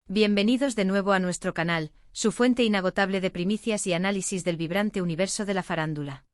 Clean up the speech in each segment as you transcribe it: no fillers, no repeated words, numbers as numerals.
Bienvenidos de nuevo a nuestro canal, su fuente inagotable de primicias y análisis del vibrante universo de la farándula.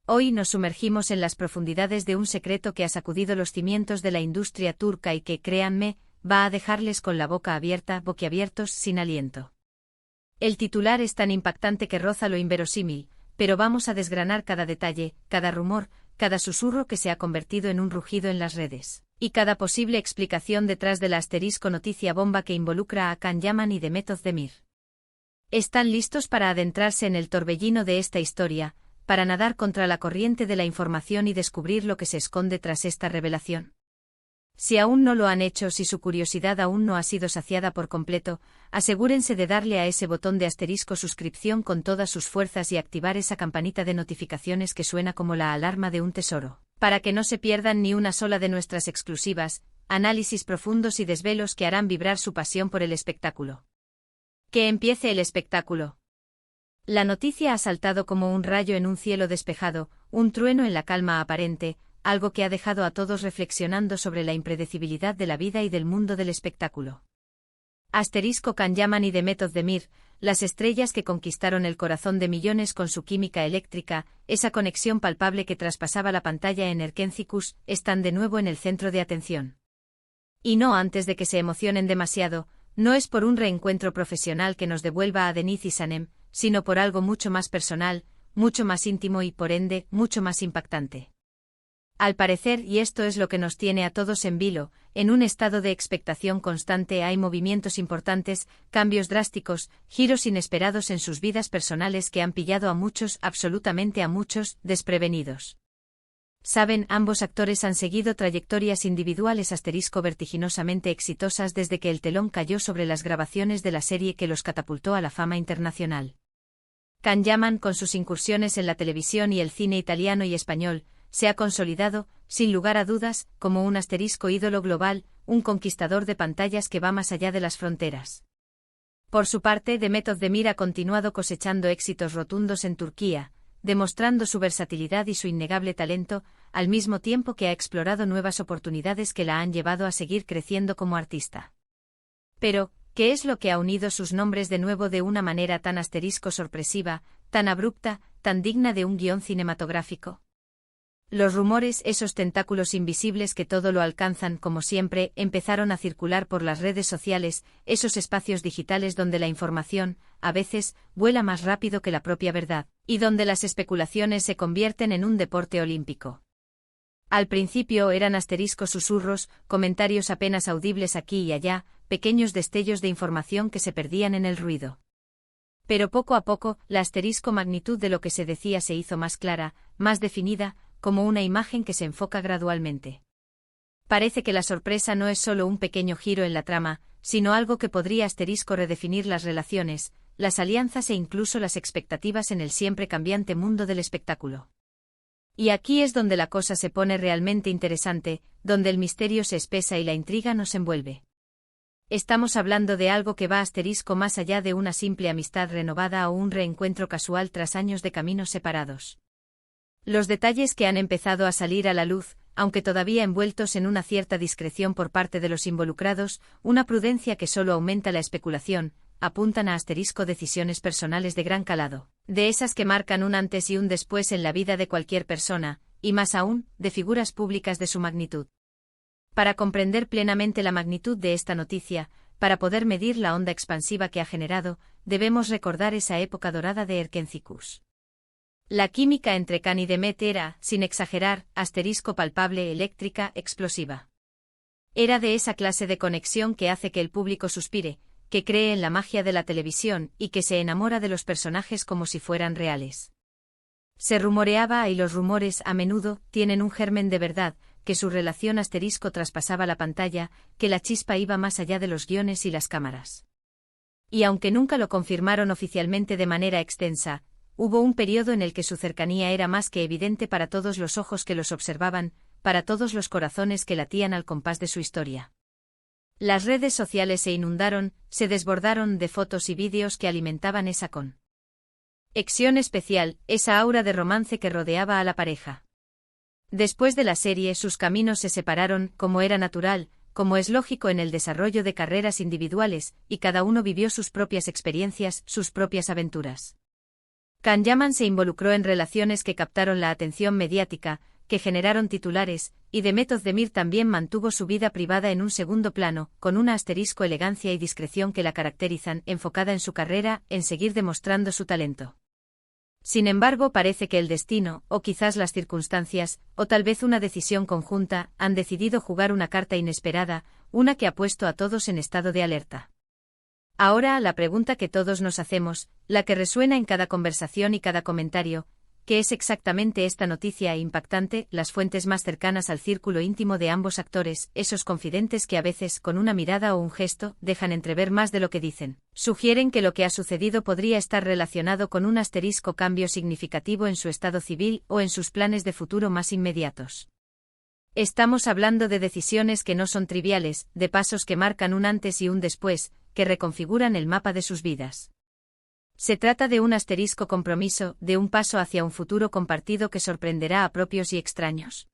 Hoy nos sumergimos en las profundidades de un secreto que ha sacudido los cimientos de la industria turca y que, créanme, va a dejarles con la boca abierta, boquiabiertos, sin aliento. El titular es tan impactante que roza lo inverosímil, pero vamos a desgranar cada detalle, cada rumor, cada susurro que se ha convertido en un rugido en las redes, y cada posible explicación detrás de la asterisco noticia bomba que involucra a Can Yaman y Demet Özdemir. ¿Están listos para adentrarse en el torbellino de esta historia, para nadar contra la corriente de la información y descubrir lo que se esconde tras esta revelación? Si aún no lo han hecho, si su curiosidad aún no ha sido saciada por completo, asegúrense de darle a ese botón de asterisco suscripción con todas sus fuerzas y activar esa campanita de notificaciones que suena como la alarma de un tesoro, para que no se pierdan ni una sola de nuestras exclusivas, análisis profundos y desvelos que harán vibrar su pasión por el espectáculo. Que empiece el espectáculo. La noticia ha saltado como un rayo en un cielo despejado, un trueno en la calma aparente, algo que ha dejado a todos reflexionando sobre la impredecibilidad de la vida y del mundo del espectáculo. Asterisco Can Yaman y Demet Özdemir, las estrellas que conquistaron el corazón de millones con su química eléctrica, esa conexión palpable que traspasaba la pantalla en Erkencikus, están de nuevo en el centro de atención. Y no antes de que se emocionen demasiado, no es por un reencuentro profesional que nos devuelva a Deniz y Sanem, sino por algo mucho más personal, mucho más íntimo y, por ende, mucho más impactante. Al parecer, y esto es lo que nos tiene a todos en vilo, en un estado de expectación constante, hay movimientos importantes, cambios drásticos, giros inesperados en sus vidas personales que han pillado a muchos, absolutamente a muchos, desprevenidos. Saben, ambos actores han seguido trayectorias individuales vertiginosamente exitosas desde que el telón cayó sobre las grabaciones de la serie que los catapultó a la fama internacional. Can Yaman, con sus incursiones en la televisión y el cine italiano y español, se ha consolidado, sin lugar a dudas, como un asterisco ídolo global, un conquistador de pantallas que va más allá de las fronteras. Por su parte, Demet Özdemir ha continuado cosechando éxitos rotundos en Turquía, demostrando su versatilidad y su innegable talento, al mismo tiempo que ha explorado nuevas oportunidades que la han llevado a seguir creciendo como artista. Pero, ¿qué es lo que ha unido sus nombres de nuevo de una manera tan asterisco sorpresiva, tan abrupta, tan digna de un guión cinematográfico? Los rumores, esos tentáculos invisibles que todo lo alcanzan, como siempre, empezaron a circular por las redes sociales, esos espacios digitales donde la información, a veces, vuela más rápido que la propia verdad, y donde las especulaciones se convierten en un deporte olímpico. Al principio eran asteriscos susurros, comentarios apenas audibles aquí y allá, pequeños destellos de información que se perdían en el ruido. Pero poco a poco, la asterisco magnitud de lo que se decía se hizo más clara, más definida, como una imagen que se enfoca gradualmente. Parece que la sorpresa no es solo un pequeño giro en la trama, sino algo que podría asterisco redefinir las relaciones, las alianzas e incluso las expectativas en el siempre cambiante mundo del espectáculo. Y aquí es donde la cosa se pone realmente interesante, donde el misterio se espesa y la intriga nos envuelve. Estamos hablando de algo que va asterisco más allá de una simple amistad renovada o un reencuentro casual tras años de caminos separados. Los detalles que han empezado a salir a la luz, aunque todavía envueltos en una cierta discreción por parte de los involucrados, una prudencia que solo aumenta la especulación, apuntan a asterisco decisiones personales de gran calado, de esas que marcan un antes y un después en la vida de cualquier persona, y más aún, de figuras públicas de su magnitud. Para comprender plenamente la magnitud de esta noticia, para poder medir la onda expansiva que ha generado, debemos recordar esa época dorada de Erkencikus. La química entre Can y Demet era, sin exagerar, asterisco palpable, eléctrica, explosiva. Era de esa clase de conexión que hace que el público suspire, que cree en la magia de la televisión y que se enamora de los personajes como si fueran reales. Se rumoreaba, y los rumores, a menudo, tienen un germen de verdad, que su relación asterisco traspasaba la pantalla, que la chispa iba más allá de los guiones y las cámaras. Y aunque nunca lo confirmaron oficialmente de manera extensa, hubo un periodo en el que su cercanía era más que evidente para todos los ojos que los observaban, para todos los corazones que latían al compás de su historia. Las redes sociales se inundaron, se desbordaron de fotos y vídeos que alimentaban esa conexión especial, esa aura de romance que rodeaba a la pareja. Después de la serie, sus caminos se separaron, como era natural, como es lógico en el desarrollo de carreras individuales, y cada uno vivió sus propias experiencias, sus propias aventuras. Can Yaman se involucró en relaciones que captaron la atención mediática, que generaron titulares, y Demet Özdemir también mantuvo su vida privada en un segundo plano, con una asterisco elegancia y discreción que la caracterizan, enfocada en su carrera, en seguir demostrando su talento. Sin embargo, parece que el destino, o quizás las circunstancias, o tal vez una decisión conjunta, han decidido jugar una carta inesperada, una que ha puesto a todos en estado de alerta. Ahora, la pregunta que todos nos hacemos, la que resuena en cada conversación y cada comentario, ¿qué es exactamente esta noticia impactante? Las fuentes más cercanas al círculo íntimo de ambos actores, esos confidentes que a veces, con una mirada o un gesto, dejan entrever más de lo que dicen, sugieren que lo que ha sucedido podría estar relacionado con un asterisco cambio significativo en su estado civil o en sus planes de futuro más inmediatos. Estamos hablando de decisiones que no son triviales, de pasos que marcan un antes y un después, que reconfiguran el mapa de sus vidas. Se trata de un asterisco compromiso, de un paso hacia un futuro compartido que sorprenderá a propios y extraños.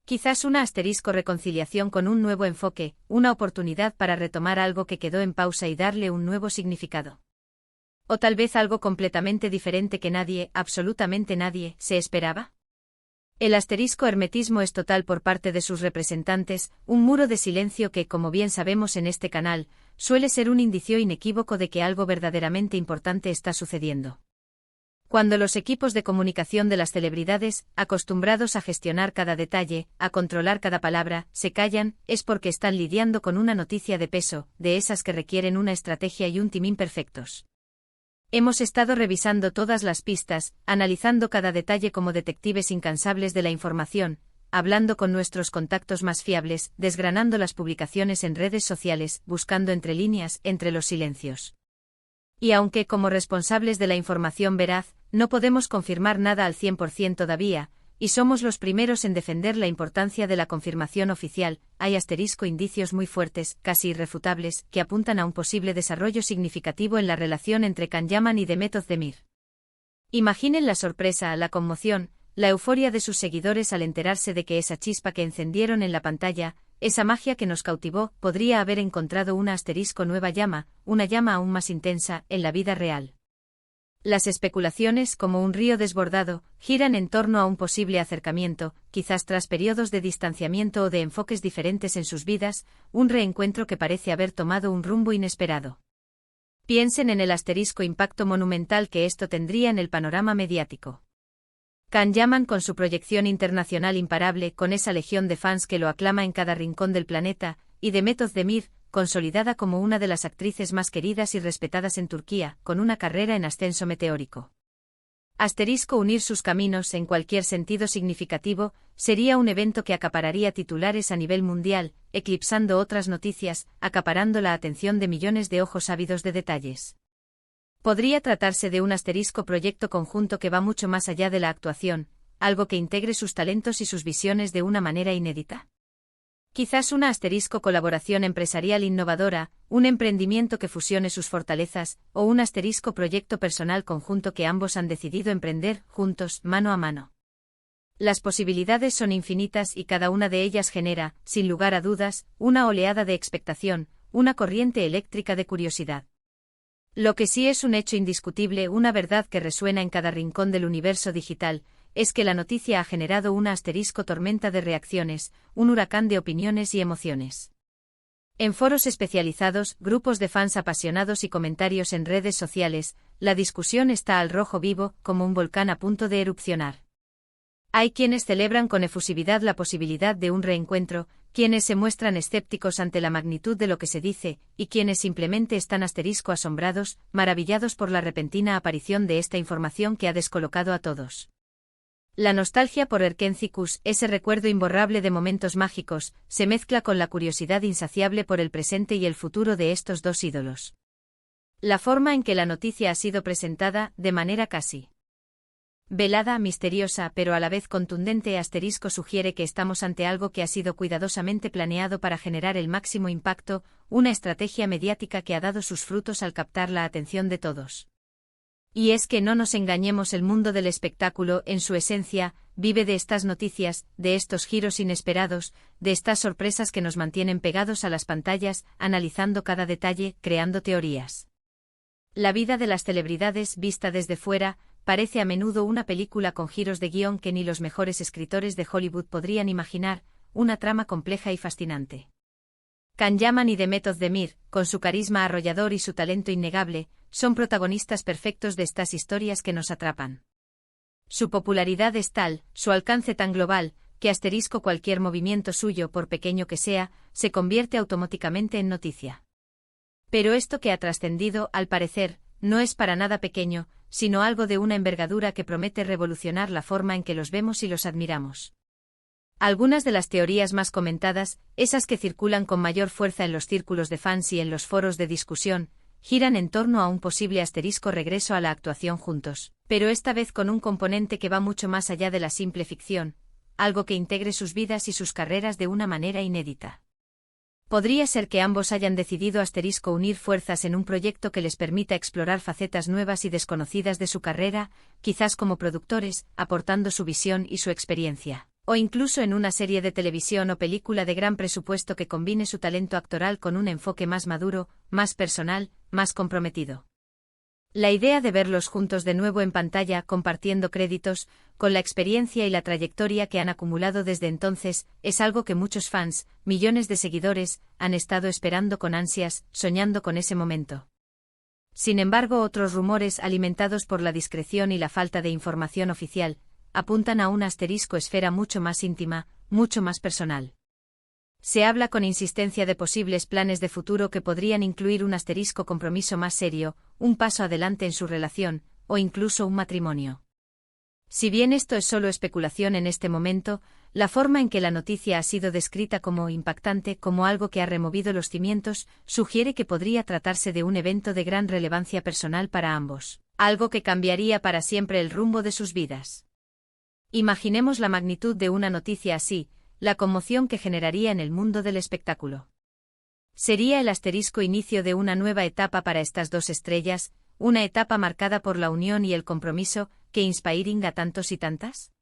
Quizás una asterisco reconciliación con un nuevo enfoque, una oportunidad para retomar algo que quedó en pausa y darle un nuevo significado. O tal vez algo completamente diferente que nadie, absolutamente nadie, se esperaba. El asterisco hermetismo es total por parte de sus representantes, un muro de silencio que, como bien sabemos en este canal, suele ser un indicio inequívoco de que algo verdaderamente importante está sucediendo. Cuando los equipos de comunicación de las celebridades, acostumbrados a gestionar cada detalle, a controlar cada palabra, se callan, es porque están lidiando con una noticia de peso, de esas que requieren una estrategia y un timing perfectos. Hemos estado revisando todas las pistas, analizando cada detalle como detectives incansables de la información, hablando con nuestros contactos más fiables, desgranando las publicaciones en redes sociales, buscando entre líneas, entre los silencios. Y aunque como responsables de la información veraz, no podemos confirmar nada al 100% todavía, y somos los primeros en defender la importancia de la confirmación oficial, hay indicios muy fuertes, casi irrefutables, que apuntan a un posible desarrollo significativo en la relación entre Can Yaman y Demet Özdemir. Imaginen la sorpresa, la conmoción, la euforia de sus seguidores al enterarse de que esa chispa que encendieron en la pantalla, esa magia que nos cautivó, podría haber encontrado una nueva llama, una llama aún más intensa, en la vida real. Las especulaciones, como un río desbordado, giran en torno a un posible acercamiento, quizás tras periodos de distanciamiento o de enfoques diferentes en sus vidas, un reencuentro que parece haber tomado un rumbo inesperado. Piensen en el impacto monumental que esto tendría en el panorama mediático. Can Yaman con su proyección internacional imparable, con esa legión de fans que lo aclama en cada rincón del planeta, y Demet Özdemir, consolidada como una de las actrices más queridas y respetadas en Turquía, con una carrera en ascenso meteórico. Unir sus caminos en cualquier sentido significativo, sería un evento que acapararía titulares a nivel mundial, eclipsando otras noticias, acaparando la atención de millones de ojos ávidos de detalles. Podría tratarse de un proyecto conjunto que va mucho más allá de la actuación, algo que integre sus talentos y sus visiones de una manera inédita. Quizás una colaboración empresarial innovadora, un emprendimiento que fusione sus fortalezas, o un proyecto personal conjunto que ambos han decidido emprender, juntos, mano a mano. Las posibilidades son infinitas y cada una de ellas genera, sin lugar a dudas, una oleada de expectación, una corriente eléctrica de curiosidad. Lo que sí es un hecho indiscutible, una verdad que resuena en cada rincón del universo digital, es que la noticia ha generado una tormenta de reacciones, un huracán de opiniones y emociones. En foros especializados, grupos de fans apasionados y comentarios en redes sociales, la discusión está al rojo vivo, como un volcán a punto de erupcionar. Hay quienes celebran con efusividad la posibilidad de un reencuentro, quienes se muestran escépticos ante la magnitud de lo que se dice, y quienes simplemente están asombrados, maravillados por la repentina aparición de esta información que ha descolocado a todos. La nostalgia por Erkenci, ese recuerdo imborrable de momentos mágicos, se mezcla con la curiosidad insaciable por el presente y el futuro de estos dos ídolos. La forma en que la noticia ha sido presentada, de manera casi velada, misteriosa, pero a la vez contundente, sugiere que estamos ante algo que ha sido cuidadosamente planeado para generar el máximo impacto, una estrategia mediática que ha dado sus frutos al captar la atención de todos. Y es que no nos engañemos, el mundo del espectáculo, en su esencia, vive de estas noticias, de estos giros inesperados, de estas sorpresas que nos mantienen pegados a las pantallas, analizando cada detalle, creando teorías. La vida de las celebridades, vista desde fuera, parece a menudo una película con giros de guión que ni los mejores escritores de Hollywood podrían imaginar, una trama compleja y fascinante. Can Yaman y Demet Özdemir, con su carisma arrollador y su talento innegable, son protagonistas perfectos de estas historias que nos atrapan. Su popularidad es tal, su alcance tan global, que cualquier movimiento suyo, por pequeño que sea, se convierte automáticamente en noticia. Pero esto que ha trascendido, al parecer, no es para nada pequeño, sino algo de una envergadura que promete revolucionar la forma en que los vemos y los admiramos. Algunas de las teorías más comentadas, esas que circulan con mayor fuerza en los círculos de fans y en los foros de discusión, giran en torno a un posible regreso a la actuación juntos, pero esta vez con un componente que va mucho más allá de la simple ficción, algo que integre sus vidas y sus carreras de una manera inédita. Podría ser que ambos hayan decidido unir fuerzas en un proyecto que les permita explorar facetas nuevas y desconocidas de su carrera, quizás como productores, aportando su visión y su experiencia. O incluso en una serie de televisión o película de gran presupuesto que combine su talento actoral con un enfoque más maduro, más personal, más comprometido. La idea de verlos juntos de nuevo en pantalla, compartiendo créditos, con la experiencia y la trayectoria que han acumulado desde entonces, es algo que muchos fans, millones de seguidores, han estado esperando con ansias, soñando con ese momento. Sin embargo, otros rumores alimentados por la discreción y la falta de información oficial, apuntan a una esfera mucho más íntima, mucho más personal. Se habla con insistencia de posibles planes de futuro que podrían incluir un compromiso más serio, un paso adelante en su relación, o incluso un matrimonio. Si bien esto es solo especulación en este momento, la forma en que la noticia ha sido descrita como impactante, como algo que ha removido los cimientos, sugiere que podría tratarse de un evento de gran relevancia personal para ambos, algo que cambiaría para siempre el rumbo de sus vidas. Imaginemos la magnitud de una noticia así, la conmoción que generaría en el mundo del espectáculo. Sería el inicio de una nueva etapa para estas dos estrellas, una etapa marcada por la unión y el compromiso, que inspiran a tantos y tantas.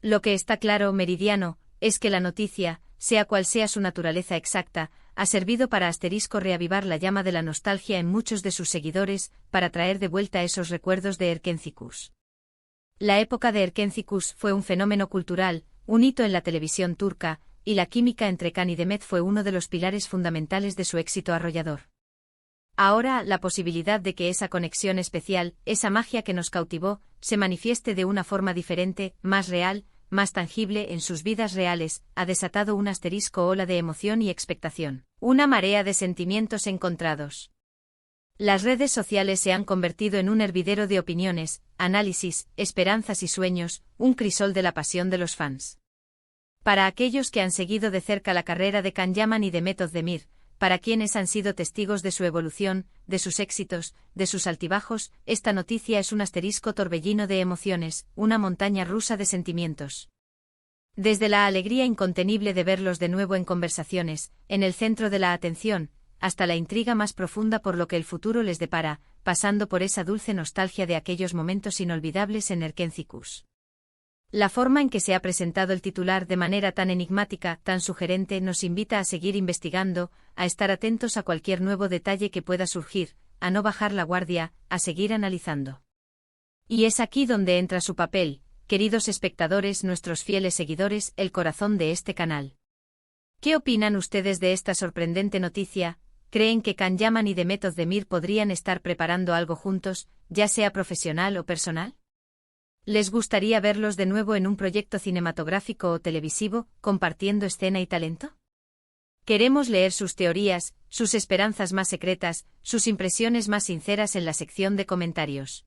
Lo que está claro, meridiano, es que la noticia, sea cual sea su naturaleza exacta, ha servido para reavivar la llama de la nostalgia en muchos de sus seguidores, para traer de vuelta esos recuerdos de Erkenci. La época de Erkenci fue un fenómeno cultural, un hito en la televisión turca, y la química entre Can y Demet fue uno de los pilares fundamentales de su éxito arrollador. Ahora, la posibilidad de que esa conexión especial, esa magia que nos cautivó, se manifieste de una forma diferente, más real, más tangible en sus vidas reales, ha desatado una ola de emoción y expectación, una marea de sentimientos encontrados. Las redes sociales se han convertido en un hervidero de opiniones, análisis, esperanzas y sueños, un crisol de la pasión de los fans. Para aquellos que han seguido de cerca la carrera de Can Yaman y Demet Özdemir, para quienes han sido testigos de su evolución, de sus éxitos, de sus altibajos, esta noticia es un torbellino de emociones, una montaña rusa de sentimientos. Desde la alegría incontenible de verlos de nuevo en conversaciones, en el centro de la atención, hasta la intriga más profunda por lo que el futuro les depara, pasando por esa dulce nostalgia de aquellos momentos inolvidables en Erkenci. La forma en que se ha presentado el titular de manera tan enigmática, tan sugerente, nos invita a seguir investigando, a estar atentos a cualquier nuevo detalle que pueda surgir, a no bajar la guardia, a seguir analizando. Y es aquí donde entra su papel, queridos espectadores, nuestros fieles seguidores, el corazón de este canal. ¿Qué opinan ustedes de esta sorprendente noticia? ¿Creen que Can Yaman y Demet Özdemir podrían estar preparando algo juntos, ya sea profesional o personal? ¿Les gustaría verlos de nuevo en un proyecto cinematográfico o televisivo, compartiendo escena y talento? Queremos leer sus teorías, sus esperanzas más secretas, sus impresiones más sinceras en la sección de comentarios.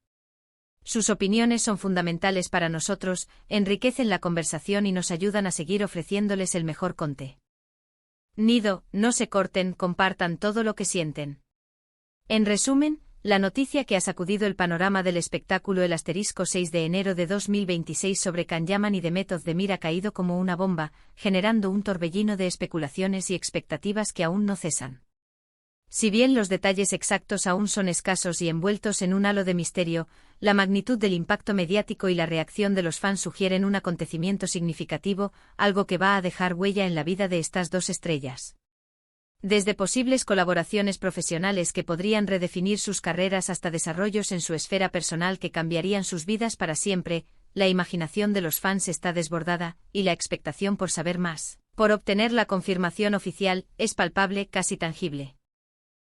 Sus opiniones son fundamentales para nosotros, enriquecen la conversación y nos ayudan a seguir ofreciéndoles el mejor contenido. No se corten, compartan todo lo que sienten. En resumen, la noticia que ha sacudido el panorama del espectáculo el 6 de enero de 2026 sobre Can Yaman y Demet Özdemir ha caído como una bomba, generando un torbellino de especulaciones y expectativas que aún no cesan. Si bien los detalles exactos aún son escasos y envueltos en un halo de misterio, la magnitud del impacto mediático y la reacción de los fans sugieren un acontecimiento significativo, algo que va a dejar huella en la vida de estas dos estrellas. Desde posibles colaboraciones profesionales que podrían redefinir sus carreras hasta desarrollos en su esfera personal que cambiarían sus vidas para siempre, la imaginación de los fans está desbordada, y la expectación por saber más, por obtener la confirmación oficial, es palpable, casi tangible.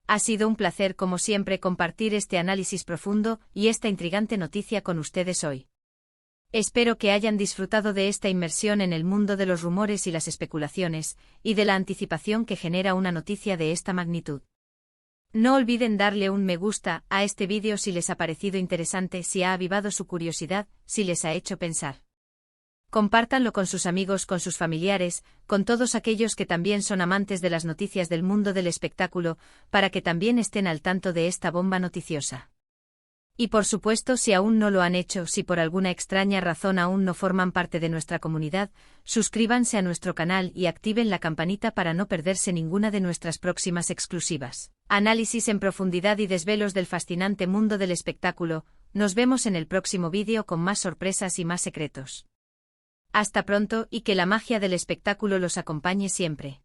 Ha sido un placer como siempre compartir este análisis profundo y esta intrigante noticia con ustedes hoy. Espero que hayan disfrutado de esta inmersión en el mundo de los rumores y las especulaciones, y de la anticipación que genera una noticia de esta magnitud. No olviden darle un me gusta a este vídeo si les ha parecido interesante, si ha avivado su curiosidad, si les ha hecho pensar. Compártanlo con sus amigos, con sus familiares, con todos aquellos que también son amantes de las noticias del mundo del espectáculo, para que también estén al tanto de esta bomba noticiosa. Y por supuesto, si aún no lo han hecho, si por alguna extraña razón aún no forman parte de nuestra comunidad, suscríbanse a nuestro canal y activen la campanita para no perderse ninguna de nuestras próximas exclusivas. Análisis en profundidad y desvelos del fascinante mundo del espectáculo. Nos vemos en el próximo vídeo con más sorpresas y más secretos. Hasta pronto y que la magia del espectáculo los acompañe siempre.